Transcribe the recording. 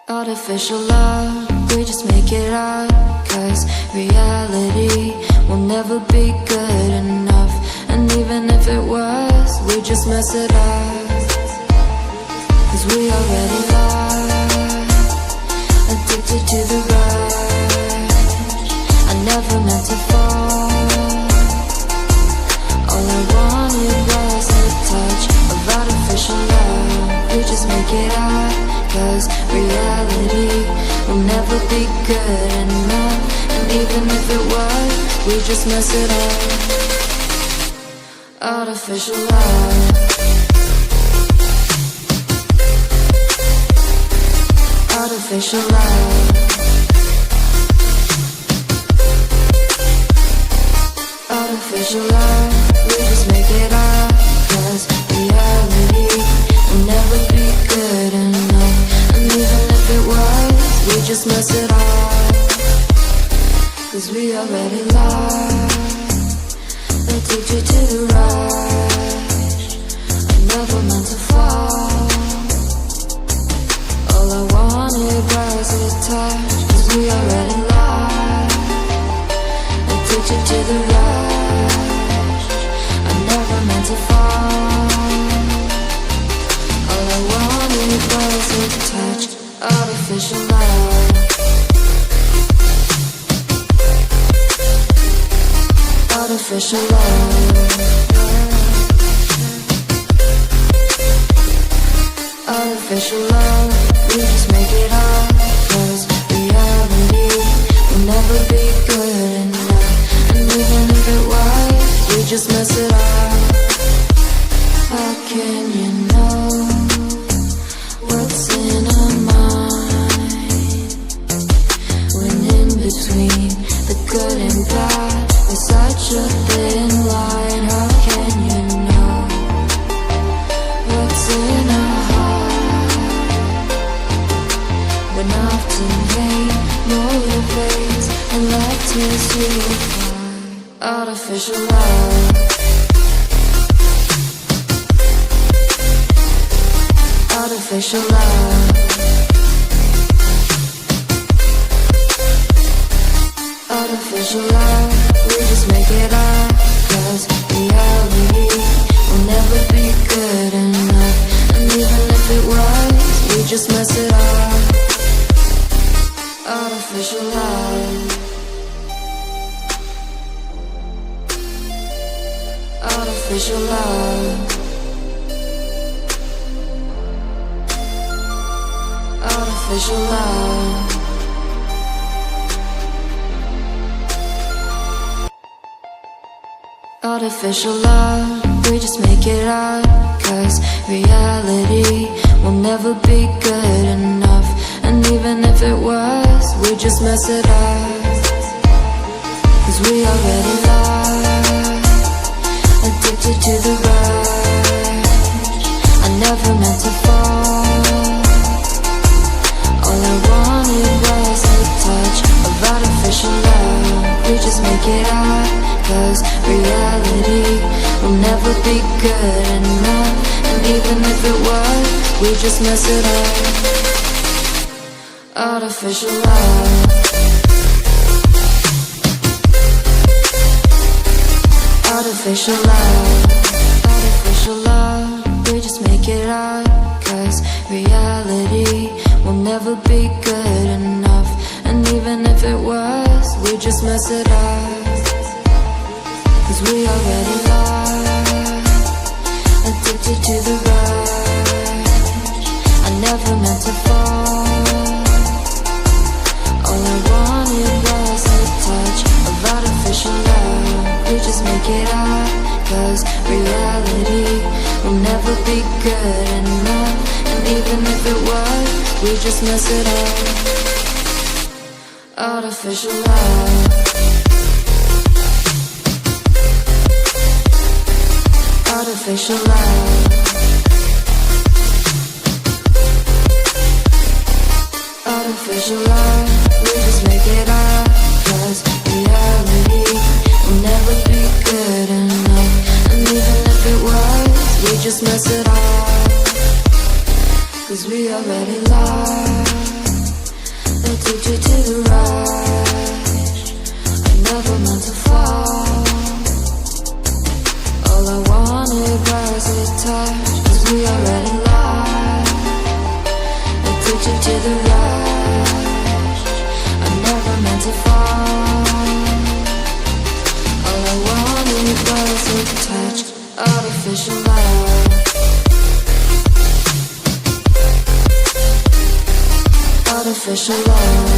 Artificial love, we just make it up, 'cause reality will never be good enough. And even if it was, we just mess it up, 'cause we already lost, addicted to the rush. I never meant to fall. All I wanted was a touch of artificial love. We just make it up, 'cause reality will never be good enough. And even if it was, we just mess it up. Artificial love. Artificial love. Artificial love. We just make it up, 'cause reality will never be good enough. And even if it was, we just mess it up, 'cause we already lost, addicted to the rush. I never meant to fall. All I wanted was a touch, 'cause we already lost, addicted to the rush. I never meant to fall. All I wanted was a touch, artificial love. Artificial love. Artificial love. We just make it up, 'cause reality will never be good enough. And even if it was, we just mess it up. How can you know what's in our mind, when in between the good and bad there's such a thin line? How can you know what's in our heart, when often hate motivates and love tears you apart? Artificial love. Artificial love. Artificial love. We just make it up, 'cause reality will never be good enough. And even if it was, we just mess it up. Artificial love. Artificial love. Artificial love. Artificial love, we just make it up, 'cause reality will never be good enough. And even if it was, we just mess it up, 'cause we already lost, addicted to the rush. I never meant to fall. All I wanted was a touch of artificial love. We just make it up, 'cause reality will never be good enough. And even if it was, we just mess it up. Artificial love. Artificial love. Artificial love. We just make it up, 'cause reality will never be good enough. And even if it was, we just mess it up, 'cause we already lost, addicted to the rush. I never meant to fall. All I wanted was a touch of artificial love. We just make it up, 'cause reality will never be good enough. And even if it was, we just mess it up. Artificial love. Artificial love. Artificial love. We just make it up, 'cause reality will never be good enough. And even if it was, we just mess it up, 'cause we already lost, addicted to the rush. I never meant to fall. All I wanted was a touch, 'cause we already lost. Addicted to the rush. I never meant to fall. All I wanted was a touch, artificial love. Artificial love.